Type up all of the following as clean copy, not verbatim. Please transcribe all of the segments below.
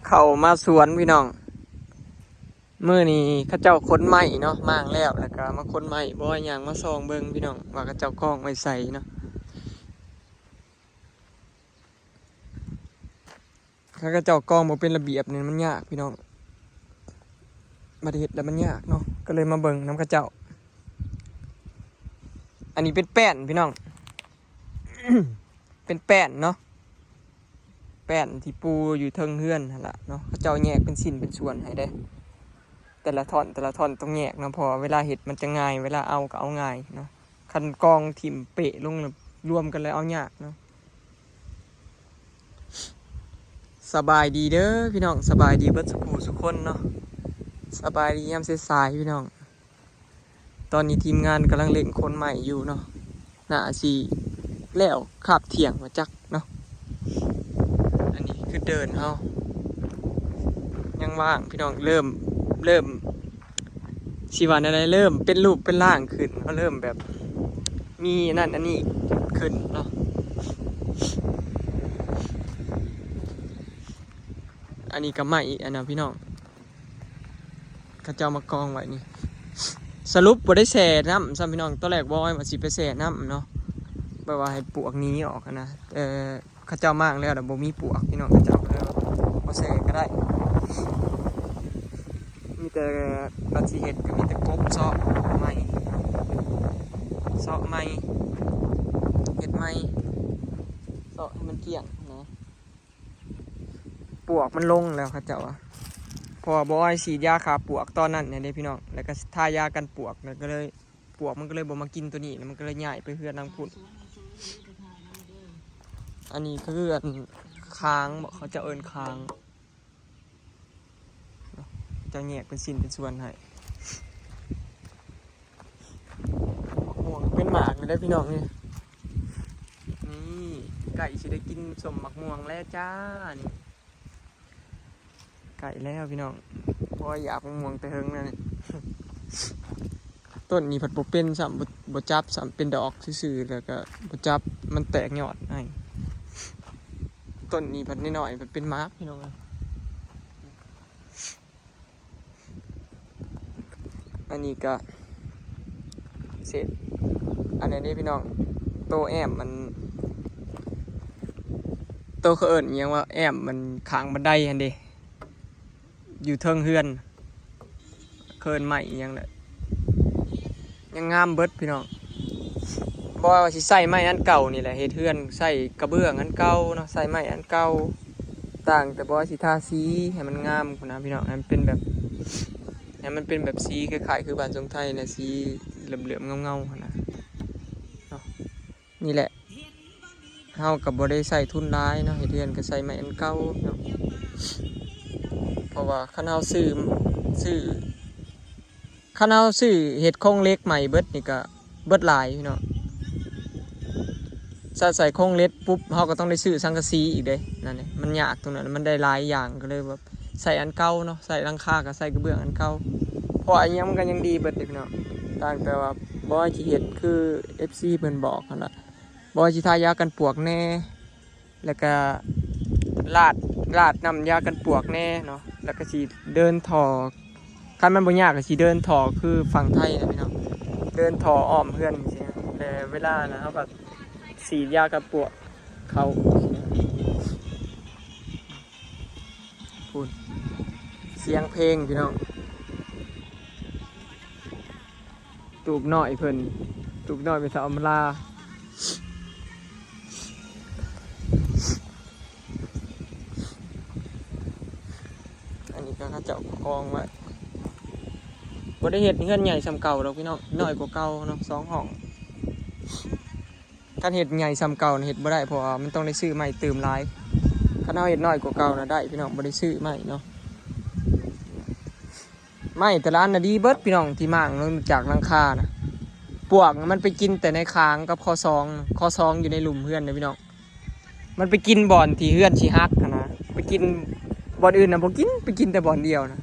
เข้ามาสวนพี่น้องมื้อนี้เขาเจ้าขนไม้เนาะมางแล้วก็มาขนไม้บ่ว่าหยังมาส่องเบิ่งพี่น้องว่าเขาเจ้ากองไว้ใส่เนาะถ้าเขาเจ้ากองบ่เป็นระเบียบนี่มันยากพี่น้องบ่ได้เฮ็ดแล้วมันยากเนาะก็เลยมาเบิ่งนำเขาเจ้าอันนี้เป็นแป้นพี่น้อง เป็นแป้นเนาะแป้นที่ปูอยู่เทิงเฮือนนั่นล่ะเนาะเขาเจ้าแยกเป็นชิ้นเป็นส่วนให้ได้แต่ละท่อนต้องแยกเนาะพอเวลาเห็ดมันจะง่ายเวลาเอาก็เอาง่ายเนาะคันกองถิ่มเปะลงรวมกันเลยเอายากเนาะสบายดีเด้อพี่น้องสบายดีเบิดสุขคนเนาะสบายดียามสายๆพี่น้องตอนนี้ทีมงานกำลังเล่นคนใหม่อยู่เนาะน่าสิแล้วคาบเที่ยงมาจักเนาะอันนี้คือเดินเฮายังว่างพี่น้องเริ่มชีวันอะไรเริ่มเป็นรูปเป็นร่างขึ้นเขาเริ่มแบบมีนั่นอันนี้ขึ้นเนาะอันนี้ก็ไม่อีกอันนะพี่น้องเขาเจ้ามากองไว้นี่สรุปบ่ได้แช่น้ำซ้ำพี่น้องตอนแรกบอยมาสิไปแช่น้ำเนาะแบบว่าให้ปวกนี้ออกนะเขาเจ้ามากแล้วแต่บ่มีปวกพี่น้องเขาเจ้าก็เลยบ่แช่ก็ได้มีแต่ปัจจิเห็ดก็มีแต่กบเซาะไม้เซาะไม้เห็ดไม้เซาะให้มันเกลี่ยงนะปวกมันลงแล้วเขาเจ้าพอบอยฉีดยาขาปวกตอนนั้นเนี่ยเด้พี่น้องแล้วก็ทายากันปวกแล้วก็เลยปวกมันก็เลยบ่มากินตัวนี้แล้วมันก็เลยใหญ่ไปเพื่อนนางพุ่นอันนี้คืออันค้างเขาจะเอิ้นค้างจะแยกเป็นชิ้นเป็นส่วนให้ม่วงเป็นหมากเลยได้พี่น้องนี่ไก่สิได้กินสมหมักม่วงแล้วจ้านี่ไก่แล้วพี่น้องพออยากม่วงแต่เฮิงนั่นต้นนี้ผัดบ่เป็นซ้ำบ่จับซ้ำเป็นดอกซื่อๆแล้วก็บ่จับมันแตกยอดให้ต้นนี้ผัดนิดหน่อยมันเป็นหมากพี่น้องอันนี้ก็เสร็จอันนี้พี่น้องโตแอมมันโตเขาเอิ้นอิหยังว่าแอมมันขางบันไดหั่นเด้อยู่เทิงเฮือนเคินใหม่อิหยังแหละยังงามเบิดพี่น้องบ่ว่าสิใส่ไม้อันเก่านี่แหละเฮ็ดเฮือนใส่กระเบื้องอันเก่าเนาะใส่ไม้อันเก่าต่างแต่บ่ว่าสิทาสีให้มันงามพุ่นนะพี่น้องให้มันเป็นแบบสีคล้ายๆคือบ้านทรงไทยนะสีเหลื่อมๆเงาๆนะเนาะนี่แหละเฮากับบ่ได้ใส่ทุนร้ายเนาะเฮ็ดเรือนก็ใส่ไม้อันเก่าเนาะเพราะว่าคันเฮาซื้อเฮ็ดโครงเหล็กใหม่เบิดนี่ก็เบิดหลายพี่เนาะถ้าใส่โครงเหล็กปุ๊บเฮาก็ต้องได้ซื้อสังกะสีอีกเด้นั่นแหละมันยากตรงนั้นมันได้หลายอย่างก็เลยแบบใส่อันเก่าเนาะใส่หลังคาก็ใส่กระเบื้องอันเก่าเพราะอันนี้มันก็ยังดีเบิดเด้พี่เนาะต่างแต่ว่าบ่ว่าสิเฮ็ดคือ FC เพิ่นบอกนั่นล่ะบ่ว่าสิทายากันปวกแน่แล้วก็ลาดน้ำยากันปวกแน่เนาะแล้วก็สิเดินท่อคันมันบ่ยากก็สิเดินท่อคือฝั่งไทยนะพี่น้องเดินท่ออ้อมเพื่อนจังซี่แต่เวลานะเฮาก็ฉีดยากันปวกเขาพูดเสียงเพลงพี่น้องตูบน้อยเพิ่นตูบน้อยไปสาวอำลาอันนี้ก็เขาเจ้ากองไว้บ่ได้เฮ็ดเฮือนใหญ่ซ้ำเก่าดอกพี่น้องน้อยกว่าเก่าเนาะ2ห้องคันเฮ็ดใหญ่ซ้ำเก่าเฮ็ดบ่ได้เพราะว่ามันต้องได้ซื้อไม้เติมหลายคันเฮาเฮ็ดน้อยกว่าเก่าน่ะได้พี่น้องบ่ได้ซื้อไม้เนาะไม้แต่ละอันน่ะดีเบิดพี่น้องที่มางลงจากหลังคาน่ะปวกมันไปกินแต่ในคางกับคอซองอยู่ในหลุมเฮือนนะพี่น้องมันไปกินบ่อนที่เฮือนสิฮักนะไปกินบ่อนอื่นน่ะบ่กินไปกินแต่บ่อนเดียวนะ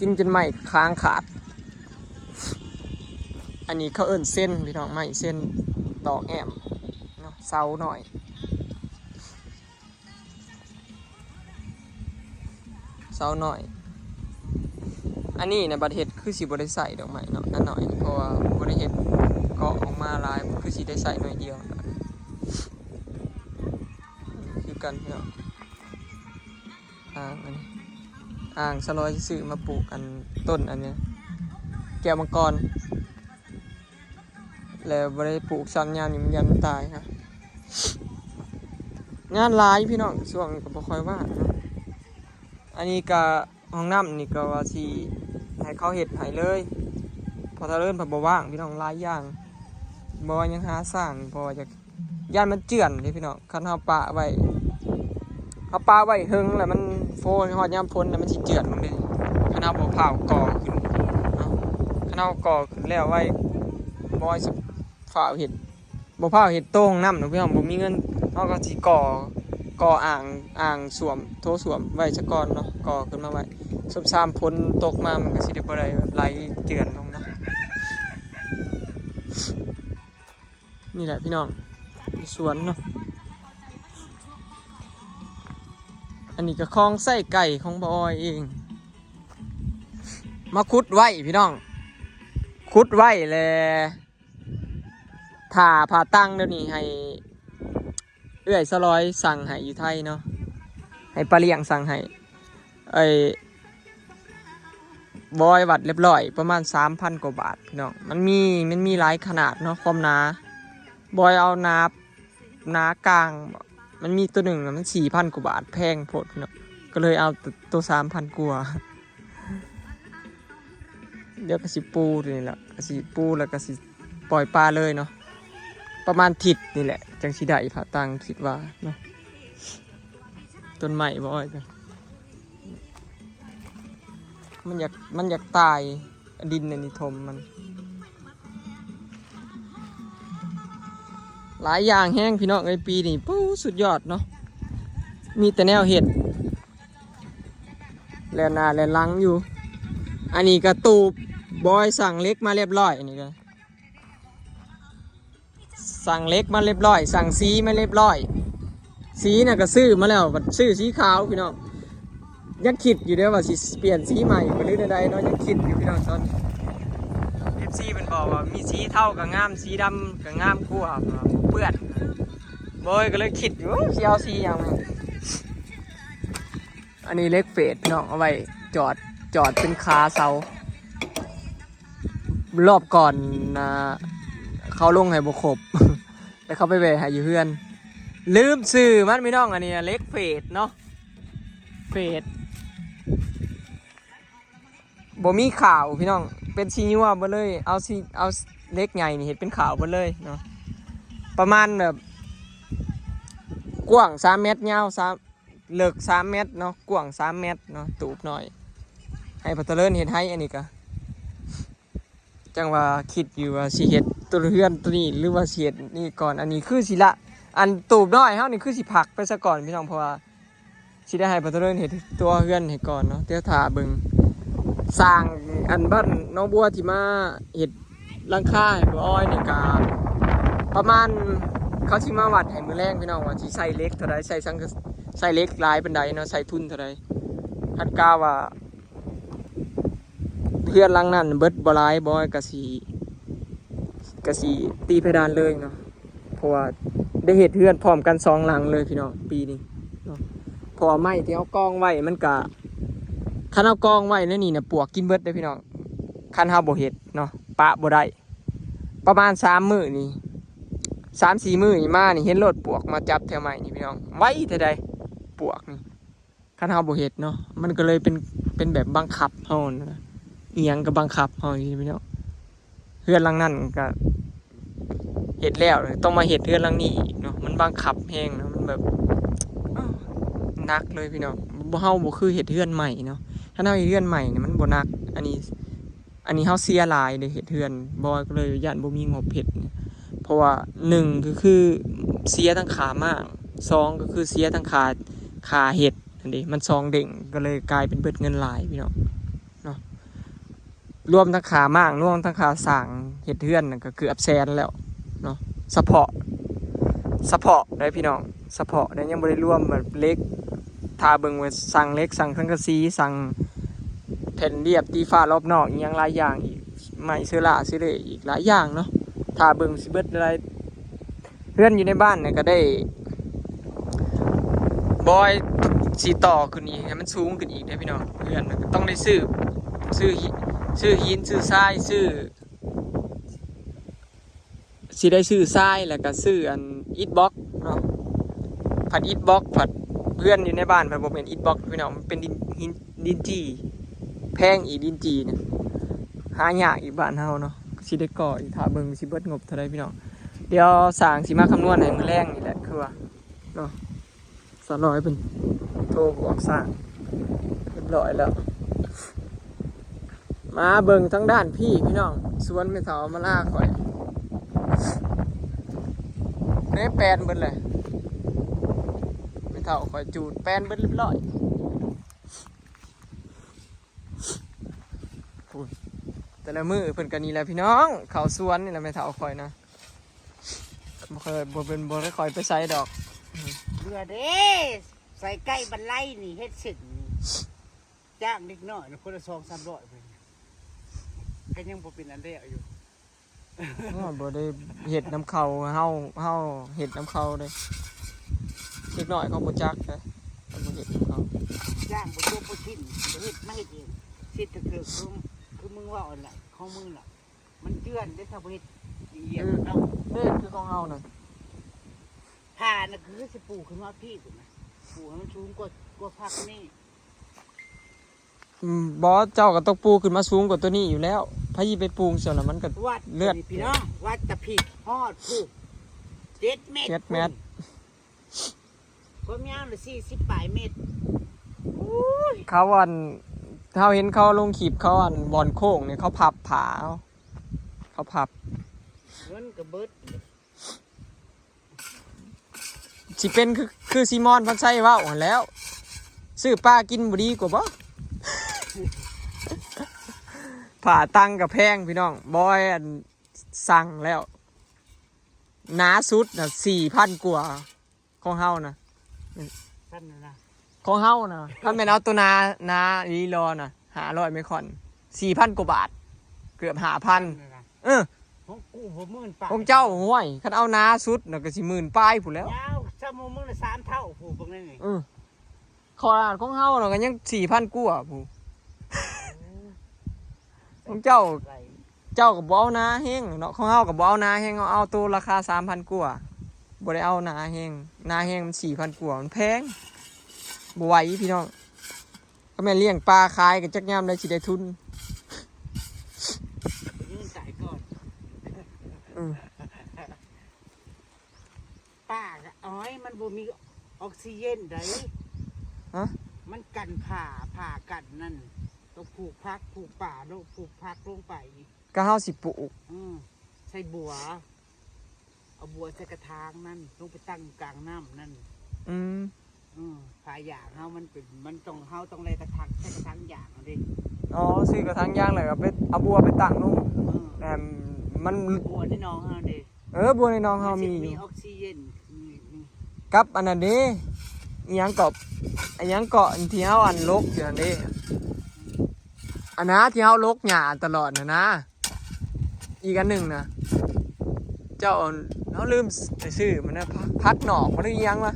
กินจนไม้ค้างขาดอันนี้เขาเอิ้นเส้นพี่น้องไม้เส้นตอกแอมเนาะเซาหน่อย เสาหน่อยอันนี้ในประเทศคือสิบ่ได้ใส่ดอกไม้เนาะอันหน่อยเพราะว่าบ่ได้เฮ็ดเกาะออกมาหลายคือสิได้ใส่หน่อยเดียวคือกันเนาะอันนี้สลอยซื้อมาปลูกอันต้นอันเนี้ยแก้วมังกรแล้วบ่ได้ปลูกซ้ำยามนี่มันยันตายฮะงานหลายพี่น้องช่วงก็บ่ค่อยว่างเนาะอันนี้ก็ห้องน้ำนี่ก็ว่าสิให้เขาเฮ็ดให้เลยพอถ้าเริ่มบ่ว่างพี่น้องหลายอย่างบ่ยังหาสร้างเพราะว่าจะย่านมันเจือนนี่พี่น้องคันเฮาปะไว้หึงแล้วมันโฟนฮอดยามฝนแล้วมันสิเจือนลงเด้คันเฮาบ่เผาก่อขึ้นเนาะคันเฮาก่อขึ้นแล้วไว้บ่สิฝ้าวเฮ็ดบ่พาเฮ็ดโต้งน้ำเนาะพี่น้องบ่มีเงินเฮาก็สิก่ออ่างสวมโถส้วมไว้ซะก่อนเนาะก่อขึ้นมาไว้ซุบซามฝนตกมามันก็สิได้บ่ได้ไหลเจือนลงเนาะนี่แหละพี่น้องสวนเนาะอันนี้ก็คลองไส้ไก่ของบอยเองมาขุดไว้พี่น้องขุดไว้แล้วผ่าตั้งเดี๋ยวนี้ให้เอื้อยสลอยสั่งให้อยู่ไทยเนาะให้ปลาเลี้ยงสั่งให้บอยวัดเรียบร้อยประมาณ 3,000 กว่าบาทพี่น้องมันมีหลายขนาดเนาะความหนาบอยเอาหนากลางมันมีตัวหนึ่งมัน 4,000 กว่าบาทแพงโพดพี่น้องก็เลยเอาตัว 3,000 กว่าเดี๋ยวก็สิปูนี่แหละก็สิปูแล้วก็สิปล่อยปลาเลยเนาะประมาณทิศนี่แหละจังสิได้ผ่าตังคิดว่าเนาะต้นใหม่บ่อ้อยจ้ะมันอยากตายดินในนิทมมันหลายอย่างแห้งพี่น้องในปีนี้ปู้สุดยอดเนาะมีแต่แนวเห็ดแลนหน้าแลนหลังอยู่อันนี้กระตูบบอยสั่งเล็กมาเรียบร้อยอันนี้ก็สั่งเล็กมาเรียบร้อยสั่งสีมาเรียบร้อยสีน่ะก็ซื้อมาแล้วซื้อสีขาวพี่น้องยังคิดอยู่เด้อว่าสิเปลี่ยนสีใหม่ไปหรือใดๆเนาะยังคิดอยู่พี่น้องตอนนี้ FC เป็นบอกว่ามีสีเท่ากับงามสีดำกับงามกว่าเปื้อนบอยก็เลยคิดอยู่สิเอาสีอย่างไรอันนี้เล็กเฟดพี่น้องเอาไว้จอดเป็นคาเสารอบก่อนเขาลงให้บกครบ แล้วเขาไปแบกให้อยู่เพื่อนลืมซื้อมันพี่น้องอันนี้เล็กเฟดเนาะเฟดบ่มีข่าวพี่น้องเป็นสีนัวบ่เลยเอาเล็กใหญ่นี่เห็นเป็นข่าวบ่เลยเนาะประมาณแบบกว้าง3 เมตรยาวเลิก3 เมตรเนาะกว้าง3 เมตรเนาะตูบหน่อยให้พัตเลินเห็นให้อันนี้ก็จังว่าคิดอยู่ว่าสิเฮ็ดตัวเฮือนตัวนี้หรือว่าสิเฮ็ดนี่ก่อนอันนี้คือสิละอันตูบน้อยเฮานี่คือสิผักไปซะก่อนพี่น้องเพราะว่าสิได้ให้พัตเลินเฮ็ดตัวเฮือนให้ก่อนเนาะเดี๋ยวถ้าเบิ่งสร้างอันบ้านน้องบัวที่มาเฮ็ดหลังคาให้บ่อ้อยนี่ก็ประมาณเขาสิมาวัดให้มื้อแรงพี่น้องว่าสิใส่เหล็กเท่าใดใส่เหล็กหลายปานใดเนาะใส่ทุนเท่าใดคาดกะว่าเพื่อนหลังนั้นเบิดบ่หลายบ่อยก็สิตีเพดานเลยเนาะเพราะว่าได้เฮ็ดเฮือนพร้อมกัน2 หลังเลยพี่น้องปีนี้เนาะเพราะว่าไม้ที่เฮากองไว้มันก็คันเฮากองไว้ในนี่น่ะปวกกินเบิดเด้อพี่น้องคันเฮาบ่เฮ็ดเนาะปะบ่ได้ประมาณ3 มื้อนี่3-4 มื้อนี่มานี่เห็นรถปวกมาจับแถวไม้นี่พี่น้องไว้เท่าใดปวกนี่คันเฮาบ่เฮ็ดเนาะมันก็เลยเป็นแบบบังคับเฮานะอีหยังก็บังคับเฮาอยู่พี่น้องเฮือนหลังนั้นก็เฮ็ดแล้วต้องมาเฮ็ดเฮือนหลังนี้อีกเนาะมันบังคับแฮงเนาะมันแบบหนักเลยพี่น้องเฮาบ่คือเฮ็ดเฮือนใหม่เนาะถ้าเฮาเฮ็ดเฮือนใหม่นี่มันบ่หนักอันนี้เฮาเสียหลายเด้เฮ็ดเฮือนบ่ก็เลยย่านบ่มีงบเฮ็ดเพราะว่า1ก็คือเสียทั้งค่ามาก2ก็คือเสียทั้งค่าเฮ็ดอันนี้มัน2เด้งก็เลยกลายเป็นเบิดเงินหลายพี่น้องเนาะรวมทั้งค่ามากรวมทั้งค่าสร้างเฮ็ดเฮือนก็เกือบ100,000แล้วเนาะเฉพาะได้พี่น้องเฉพาะได้ยังบ่ได้รวมแบบเล็ก ทาเบิ่งไว้สั่งเล็กสั่งสังกะสีสั่งแผ่นเรียบตีฟ้ารอบนอกอีกอย่างหลายอย่างอีกไม้เสื้อลาเสื้อเดอีกหลายอย่างเนาะทาเบิ่งสิเบิดอะไรเพื่อนอยู่ในบ้านเนี่ยก็ได้บอยสีต่อขึ้นอีกให้มันสูงขึ้นอีกได้พี่น้องเพื่อนก็ต้องได้ซื้อหินซื้อทรายสิได้ซื้อทรายแล้วก็ซื้ออันอิฐบล็อกเนาะผัดอิฐบล็อกผัดเพื่อนอยู่ในบ้านผัดบ่เป็นอิฐบล็อกพี่น้องมันเป็นดินจีแพงอีกดินจีเนี่ยหายากอีกบ้านเฮาเนาะสิได้ก่ออีกถ้าเบิ่งสิเบิดงบเท่าใดพี่น้องเดี๋ยวสร้างสิมาคำนวณให้มื้อแรงนี่แหละคือว่าเนาะ300เป็นโทรบอกสร้างเรียบร้อยแล้วมาเบิ่งทั้งด้านพี่น้องสวนไม่เท่ามาล่าข่อยได้แปลนเบิดเลยไม่เท่าข่อยจูดแปลนเบิดเรียบร้อยแต่ละมือเพิ่นกันนี่แหละพี่น้องเขาสวนนี่แหละไม่เท่าข่อยนะบ่เคยบ่ได้ข่อยไปใส่ดอกเบื่อเด้ใส่ไก่บันไลนี่เฮ็ดเสร็จนี่จ้างเล็กน้อยคนละ200-300เพิ่นก็ยังบ่เป็นอันเดียวอยู่บ่ได้เห็ดน้ำเขาเฮาเห็ดน้ำเขาเลยเล็กน้อยเขาบ่จักเลยเขาบ่เห็ดน้ำเขาจ้างบ่จบบ่สิ้นบ่เฮ็ดมาเฮ็ดเองสิถ้าเกิดคือมึงว่าอันน่ะของมึงน่ะมันเจือนได้ถ้าบ่เฮ็ดเหยียบเนาะนี่คือของเฮาน่ะผ่าน่ะคือสิปลูกขึ้นมาพี่พุ่นน่ะปลูกให้มันสูงกว่าผักนี่บ่เจ้าก็ต้องปลูกขึ้นมาสูงกว่าตัวนี้อยู่แล้วพะยีไปปลูกเสียวน่ะมันก็เลือดพี่น้องวัดตะผิดฮอดผูก7 เมตร7 เมตรความยาวน่ะ40 ปลายเมตรเขาเห็นเขาลงคลิปเขาบอนโค้งเนี่ยเขาพับผาเขาพับเงินก็เบิดสิเป็นคือซีมอนพันไส้ว่าหั่นแล้วซื้อปลากินบ่ดีกว่าบ่ผ่าตังกับแพงพี่น้องบอยสั่งแล้วหนาสุดน่ะ 4,000 กว่าของเฮานะท่านนะของเฮานะถ้าแม่นเอาตัวนาลีรอน่ะ500ไม่ค่อน 4,000 กว่าบาทเกือบ 5,000ของกูบ่10,000 ปลายของเจ้าห้วยคันเอานาสุดน่ะก็สิ10,000 ปลายพุ่นแล้วยาวชั่วโมงมึงน่ะ3 เท่าผู้เบิ่งนั่นนี่ของเฮาน่ะก็ยัง 4,000 กว่าผู้ของเจ้าก็บ่เอานาแห้งเนาะของเฮาก็บ่เอานาแห้งเอาตัวราคา 3,000 กว่าบ่ได้เอานาแห้งมัน 4,000 กว่ามันแพงบ่ไหวพี่น้องก็แม่เลี้ยงปลาขายก็จักยามได้สิได้ทุนยืนจ่ายก่อนป้าอ้อยมันบ่มีออกซิเจนได้ฮะมันกันผ่ากันนั่นต้องปลูกผักปลูกป่าลงปลูกผักลงไปก็เฮาสิปลูกใส่บัวเอาบัวใส่กระถางนั่นลงไปตั้งกลางน้ำนั่นผาหยางเฮามันต้องเฮาต้องเลยกระถางใช้กระถางหยางดิซื้อกระถางยางเลยก็ไปเอาบัวไปตั้งลงแต่มันบัวในน้องเฮาดิบัวในน้องเฮามีออกซิเจนกับอันนั้นเด้อีหยังเกาะที่เฮาลกอยู่นั่นเด้อันนะที่เฮาลกหญ้าตลอดนะอีกอันหนึ่งนะเจ้าเฮาลืมไปซื้อมันนะพักหนอกมันอีหยังวะ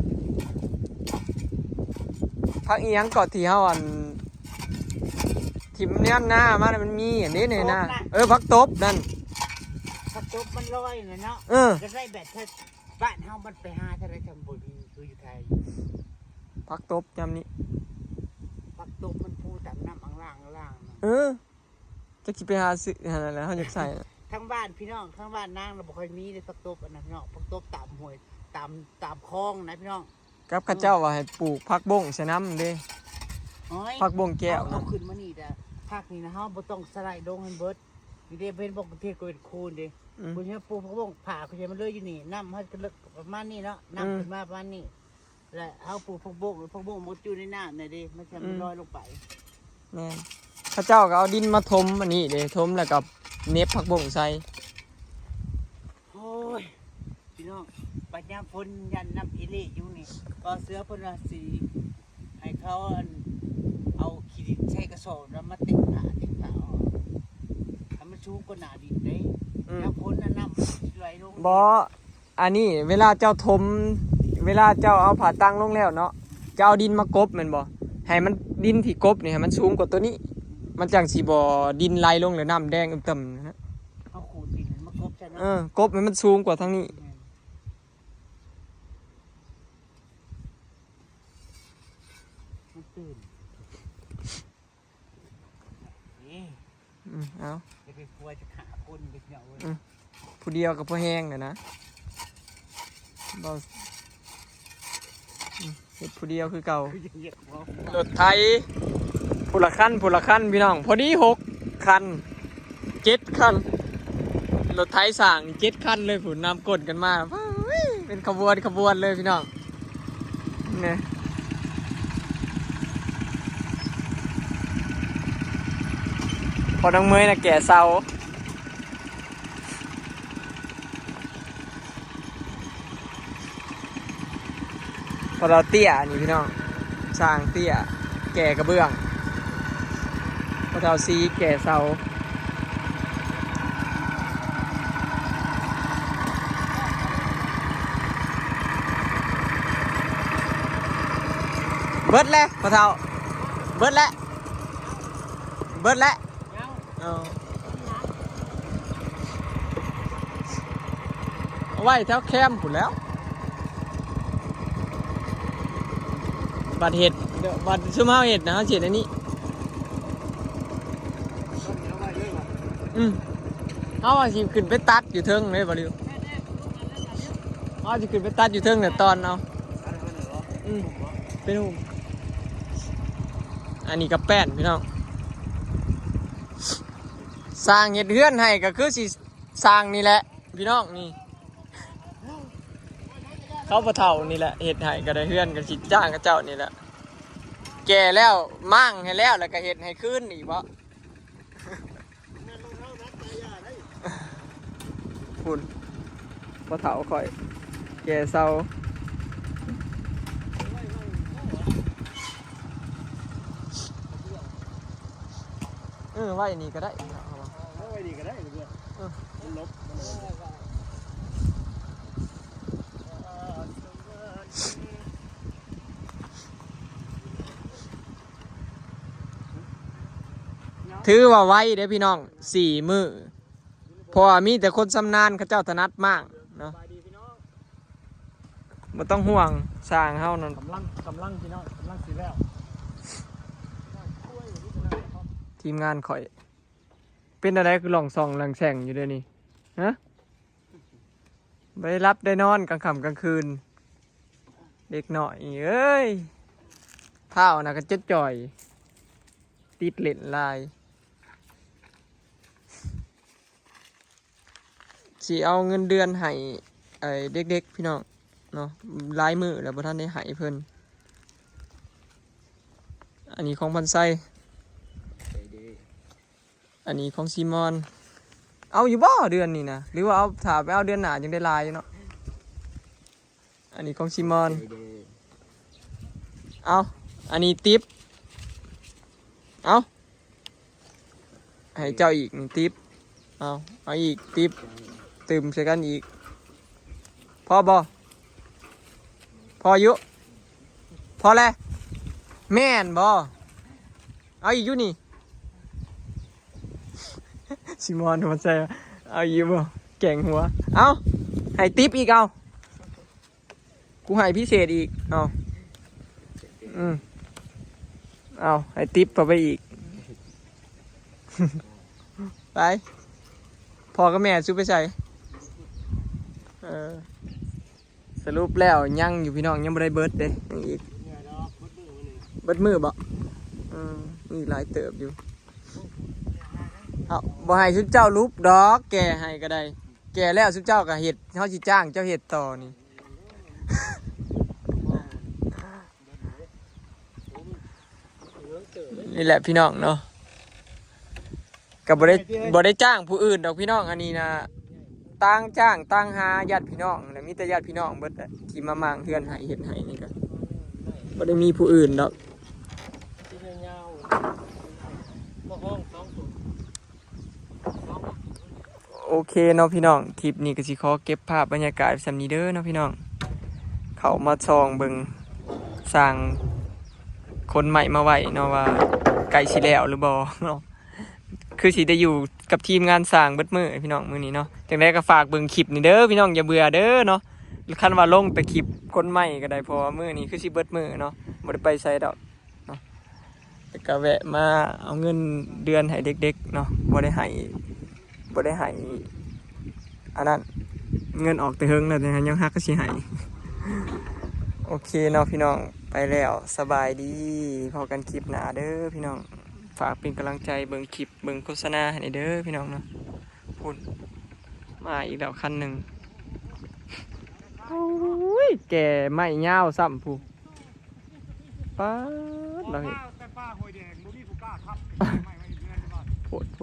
พักอีหยังเกาะที่เฮาทิมเนี่ยหน้ามันมีอันนี้เนี่ยนะพักตบนั่นผักตบมันลอยเนาะจะได้แบบบ้านเฮามันไปหาเท่าไรจำบ่ดีคืออยู่ไทยผักตบจำนี้ผักตบมันพูตามน้ำอ่างจะคิดไปหาซื้ออะไรเขาอยากใส่ทั้งบ้านพี่น้องทั้งบ้านนางเราบอกเคยมีเลยผักตบอันนั้นพี่น้องผักตบตามห้วยตามคลองนะพี่น้องกับข้าเจ้าว่าให้ปลูกผักบงใส่น้ำเด้ผักบงแก้วเอาขึ้นมานี่แต่ผักนี่นะฮะบ่ต้องสไลด์ลงให้เบิดนี่เด้เป็นบอกประเทศก็เป็นคูนเด้คุณเชื่อปลูกผักบงผ่าคุณเชื่อมันเลยอยู่นี่น้ำให้กระเลิกประมาณนี้เนาะน้ำขึ้นมาประมาณนี้และเอาปลูกผักบงมันอยู่ในน้ำเนี่ยดิมันจะมันลอยลงไปนี่ข้าเจ้าก็เอาดินมาถมอันนี้เด้ถมแล้วกับเน็บผักบงใส่โอ้ยพี่น้องปัญญาพลยันน้ำอิเล่อยู่นี่ก็เสือพลสีให้ เขาเอาขี้ดินใส่กระสอบแล้วมาติดหนาออกทำมันชูก็หนาดินได้น้ำพ้นน้ำไหลลง บ่อันนี้เวลาเจ้าถมเวลาเจ้าเอาผ่าตั้งลงแล้วเนาะเจ้าเอาดินมากบแม่นบ่ให้มันดินที่กบนี่ให้มันสูงกว่าตัวนี้ มันจังสิบ่ดินไหลลงแล้วน้ำแดงอึมตึมนะฮะ เอาขูดดินมากบใช่ไหม กบให้มันสูงกว่าทางนี้ มันตื่นนี่ เอา จะไปกลัวจะขาคนไปเหนียวเลย ผู้เดียวกับผู้แห้งน่ะนะบ่เฮ็ดผู้เดียวคือเก่า คือจะเหยียบหัว รถไทยผู้ละคันพี่น้องพอดี6 คัน 7 คันรถไทยสร้างนี่7 คันเลยผู้นำกดกันมาว้าวเป็นขบวนเลยพี่น้องเนี่ยพอน้องเมยน่ะแก่เซาพอเราเตี้ยนี่พี่น้องสร้างเตี้ยแก่กระเบื้องพอเราซีแก่เซาเบิดแล้วพอเท่าเบิดแล้วเอาไว้แถวแคมป์ผุนแล้วบัดเห็ดบัดซุ่มเฮาเห็ดนะเฮาเห็ดอันนี้เฮาว่าสิขึ้นไปตัดอยู่เทิงเลยบ่ริวเฮาสิขึ้นไปตัดอยู่เทิงเนี่ยตอนเอาเป็นหูอันนี้ก็แป้นพี่น้องสร้างเห็ดเฮือนให้ก็คือสิสร้างนี่แหละพี่น้องนี่เขาบ่เฒ่านี่แหละเห็ดให้ก็ได้เฮือนก็สิจ้างกับเจ้านี่แหละแก่แล้วมั่งให้แล้วก็เห็ดให้คืนอีกบ่คุณบ่เฒ่าค่อยแก่เซาไว้นี่ก็ได้ไว้ดีก็ได้เพื่อนมันลบถือว่าไว้เด้อพี่น้อง4 มื้อเพราะว่ามีแต่คนชำนาญเขาเจ้าถนัดมากเนาะบ่ต้องห่วงสร้างเฮานั่นกำลังพี่น้องกำลังสิแล้ว ทีมงานข่อยเป็นอะไรคือหลองซองหลังแสงอยู่เดี๋ยวนี้ฮะไปรับได้นอนกลางค่ำกลางคืนเด็กหน่อยเอ้ยเท้านะก็เจ็ดจ่อยติดเหล่นลายสิเอาเงินเดือนให้ไอ้เด็กๆพี่น้องเนาะลายมือแล้วบ่ทันได้ให้เพิ่นอันนี้ของพันไซอันนี้ของซีมอนเอาอยู่บ่เดือนนี้นะหรือว่าเอาถ่าไปเอาเดือนหน้ายังได้ลายอยู่เนาะอันนี้ของซีมอนเอาอันนี้ติ๊บเอาให้เจ้าอีกนี่ติ๊บเอาอีกติ๊บตื่มใส่กันอีกพอบ่พออยู่พอแล้วแม่นบ่เอาอีกอยู่นี่ซิมอนมันใส่เอาอยู่บ่แก่งหัวเอาให้ติ๊บอีกเอากูให้พิเศษอีกเอาเอาให้ติ๊บต่อไปอีก ไปพอกับแม่ซื้อไปใส่สรุปแล้วยังอยู่พี่น้องยังไม่ได้เบิร์ดเด้ยังอีกเบิร์ดมือบ่นี่หลายเติบอยู่เอาบ่ให้ชุดเจ้ารูปดอกแกให้ก็ได้แกแล้วชุดเจ้าก็เห็ดเขาสิจ้างเจ้าเห็ดต่อนี่นี่แหละพี่น้องเนาะกับบ่ได้จ้างผู้อื่นดอกพี่น้องอันนี้นะตั้งจ้างตั้งหาญาติพี่น้องแล้วมีแต่ญาติพี่น้องเบิดที่มามั่งเฮือนให้เฮ็ดให้นี่ก็บ่ได้มีผู้อื่นดอก โอเคเนาะพี่น้องทริปนี้ก็สิขอเก็บภาพบรรยากาศสำนี้เด้อเนาะพี่น้องเขามาซองเบิงสร้างคนใหม่มาไว้เนาะว่าไก่สิแล้วหรือบ่เนาะคือสิได้อยู่กับทีมงานสร้างเบิดมื้อพี่น้องมื้อนี้เนาะจังได๋ก็ฝากเบิ่งคลิปนี่เด้อพี่น้องอย่าเบื่อเด้อเนาะคันว่าลงแต่คลิปคนใหม่ก็ได้เพราะว่ามื้อนี้คือสิเบิดมื้อเนาะบ่ได้ไปไสดอกเนาะแต่ก็แวะมาเอาเงินเดือนให้เด็กๆเนาะบ่ได้ให้อันนั้นเงินออกแต่เฮิงแล้วนะยังฮักก็สิให้ โอเคเนาะพี่น้องไปแล้วสบายดีพอกันคลิปหน้าเด้อพี่น้องฝากเป็นกำลังใจเบิ่งคลิปเบิ่งโฆษณาให้เด้อพี่น้องเนาะพูดมาอีกแล้วคันหนึ่งโอ้ยแก่ไม่เง่าวซ้ำผู้ป๊าดเราเห็น แต่ป้าหอยแดงบ่มีผู้กล้าครับไม่เงินบ้าน โผดโพ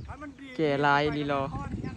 ให้มันดี แก่ลายดีรอ ยัง